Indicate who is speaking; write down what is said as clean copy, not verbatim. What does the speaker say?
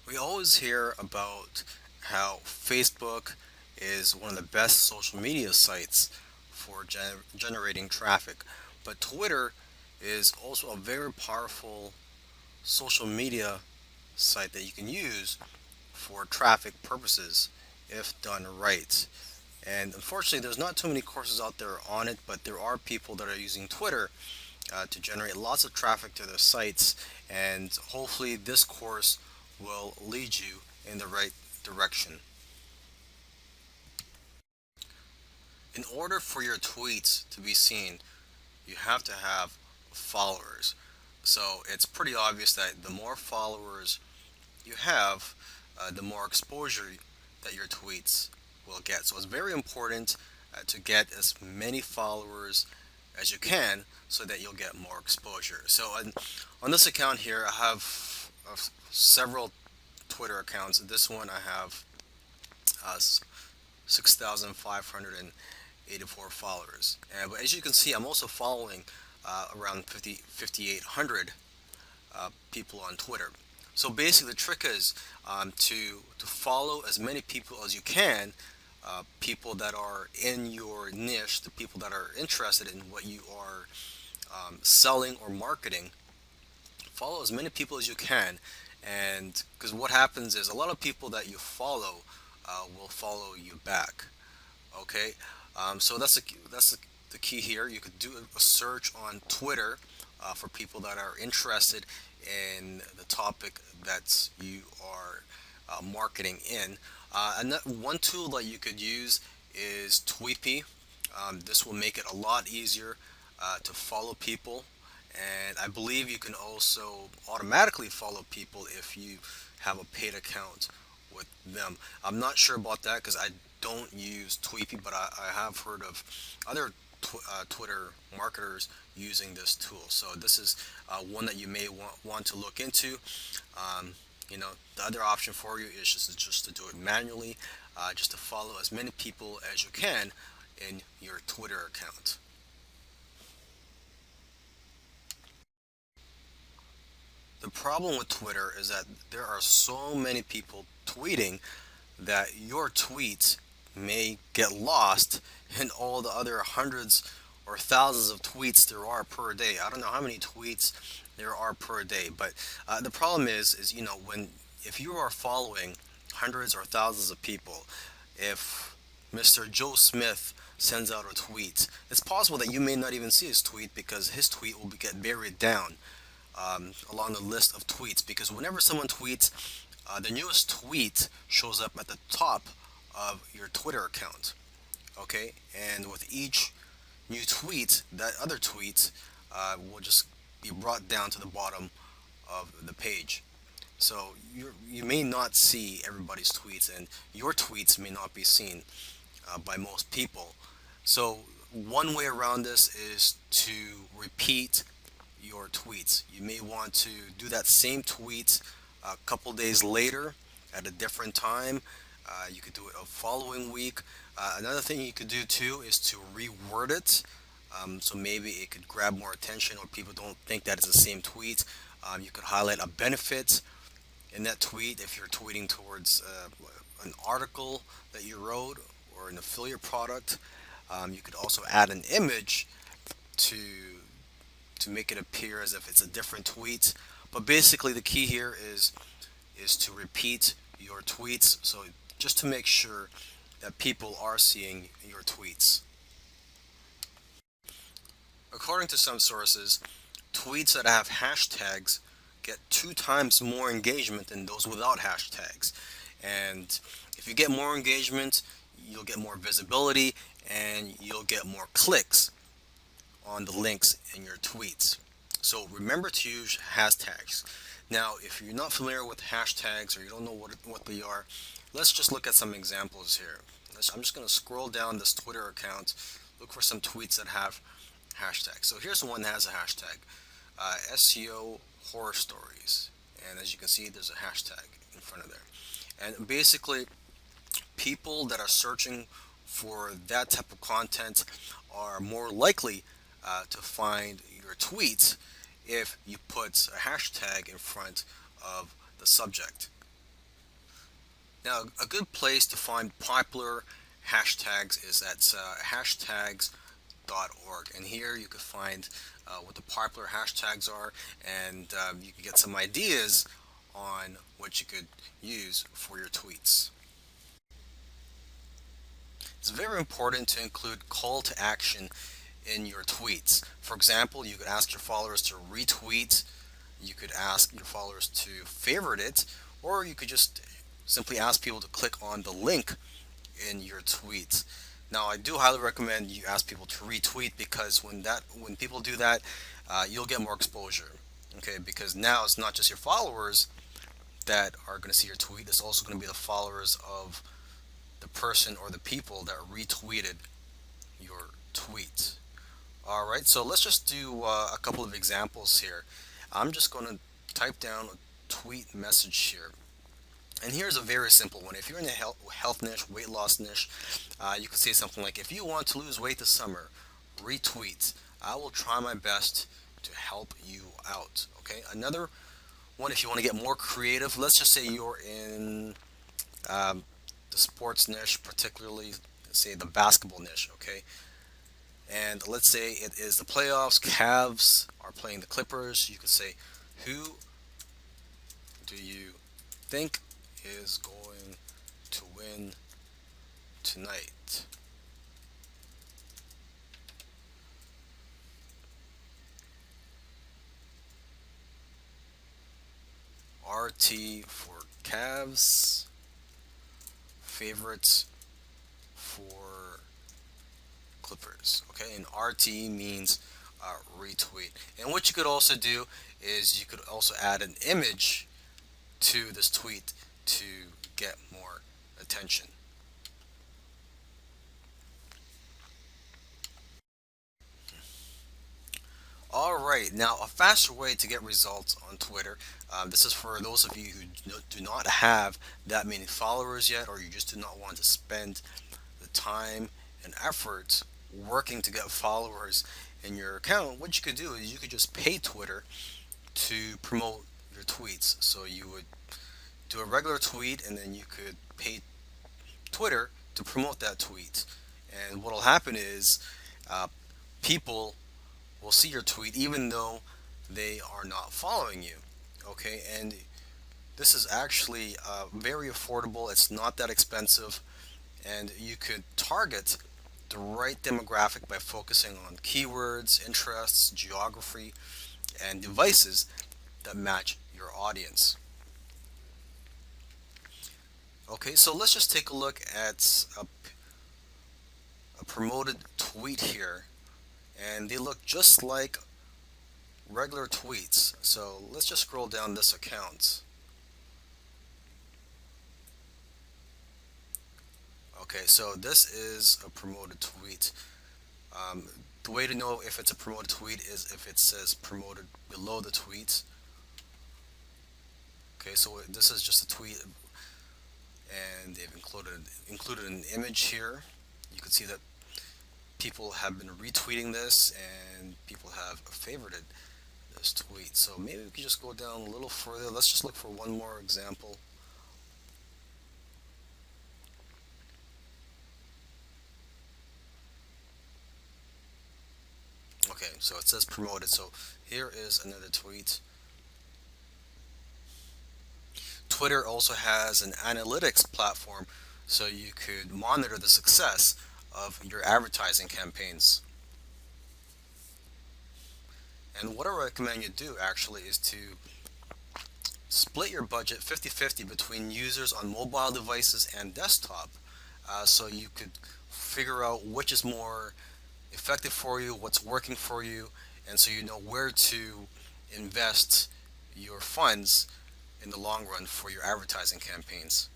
Speaker 1: We always hear about how Facebook is one of the best social media sites for generating traffic, but Twitter is also a very powerful social media site that you can use for traffic purposes if done right. And unfortunately, there's not too many courses out there on it, but there are people that are using Twitter to generate lots of traffic to their sites, and hopefully, this course will lead you in the right direction. In order for your tweets to be seen, you have to have followers. So it's pretty obvious that the more followers you have, the more exposure that your tweets will get. So it's very important to get as many followers as you can so that you'll get more exposure. So on this account here, I have several Twitter accounts. This one I have 6,584 followers. But as you can see, I'm also following around 5,800 people on Twitter. So basically, the trick is to follow as many people as you can, people that are in your niche, the people that are interested in what you are selling or marketing. Follow as many people as you can, and because what happens is a lot of people that you follow will follow you back. Okay, so the key here. You could do a search on Twitter for people that are interested in the topic that you are marketing in. And one tool that you could use is Tweepy. This will make it a lot easier to follow people, and I believe you can also automatically follow people if you have a paid account with them. I'm not sure about that because I don't use Tweepy, but I have heard of other Twitter marketers using this tool. So this is one that you may want to look into. Um, the other option for you is just to do it manually, just to follow as many people as you can in your Twitter account. The problem with Twitter is that there are so many people tweeting that your tweets may get lost in all the other hundreds or thousands of tweets there are per day. I don't know how many tweets there are per day, but the problem is when if you are following hundreds or thousands of people, if Mr. Joe Smith sends out a tweet, it's possible that you may not even see his tweet because his tweet will get buried down along the list of tweets. Because whenever someone tweets, the newest tweet shows up at the top of your Twitter account. Okay, and with each new tweet, that other tweet will just be brought down to the bottom of the page. So you may not see everybody's tweets, and your tweets may not be seen by most people. So one way around this is to repeat your tweets. You may want to do that same tweet a couple days later at a different time. You could do it a following week. Another thing you could do too is to reword it. So maybe it could grab more attention or people don't think that it's the same tweet. You could highlight a benefit in that tweet if you're tweeting towards an article that you wrote or an affiliate product. You could also add an image to to make it appear as if it's a different tweet. But basically, the key here is to repeat your tweets. So just to make sure that people are seeing your tweets. According to some sources, tweets that have hashtags get 2 times more engagement than those without hashtags. And if you get more engagement, you'll get more visibility and you'll get more clicks on the links in your tweets. So remember to use hashtags. Now, if you're not familiar with hashtags or you don't know what they are, let's just look at some examples here. I'm just going to scroll down this Twitter account, look for some tweets that have hashtags. So here's one that has a hashtag, SEO horror stories. And as you can see, there's a hashtag in front of there. And basically, people that are searching for that type of content are more likely to find your tweets if you put a hashtag in front of the subject. Now, a good place to find popular hashtags is at hashtags.org, and here you can find what the popular hashtags are, and you can get some ideas on what you could use for your tweets. It's very important to include call to action in your tweets. For example, you could ask your followers to retweet, you could ask your followers to favorite it, or you could just simply ask people to click on the link in your tweets. Now, I do highly recommend you ask people to retweet because when people do that, you'll get more exposure. Okay, because now it's not just your followers that are going to see your tweet; it's also going to be the followers of the person or the people that retweeted your tweet. All right, so let's just do a couple of examples here. I'm just going to type down a tweet message here. And here's a very simple one. If you're in the health niche, weight loss niche, you could say something like, if you want to lose weight this summer, retweet. I will try my best to help you out. Okay, another one, if you want to get more creative, let's just say you're in the sports niche, particularly, say, the basketball niche. Okay, and let's say it is the playoffs. Cavs are playing the Clippers. You could say, who do you think is going to win tonight? RT for Cavs, favorites for Clippers. Okay, and RT means retweet. And what you could also do is you could also add an image to this tweet to get more attention. All right, now a faster way to get results on Twitter. This is for those of you who do not have that many followers yet, or you just do not want to spend the time and effort working to get followers in your account. What you could do is you could just pay Twitter to promote your tweets. So you would do a regular tweet, and then you could pay Twitter to promote that tweet. And what will happen is uh, people will see your tweet even though they are not following you. Okay, and this is actually very affordable. It's not that expensive, and you could target the right demographic by focusing on keywords, interests, geography, and devices that match your audience. Okay, so let's just take a look at a promoted tweet here, and they look just like regular tweets. So let's just scroll down this account. Okay, so this is a promoted tweet. Um, the way to know if it's a promoted tweet is if it says promoted below the tweet. Okay, so this is just a tweet, and they've included an image here. You can see that people have been retweeting this, and people have favorited this tweet. So maybe we could just go down a little further. Let's just look for one more example. Okay, so it says promoted. So here is another tweet. Twitter also has an analytics platform so you could monitor the success of your advertising campaigns. And what I recommend you do actually is to split your budget 50-50 between users on mobile devices and desktop, so you could figure out which is more effective for you, what's working for you, and so you know where to invest your funds in the long run for your advertising campaigns.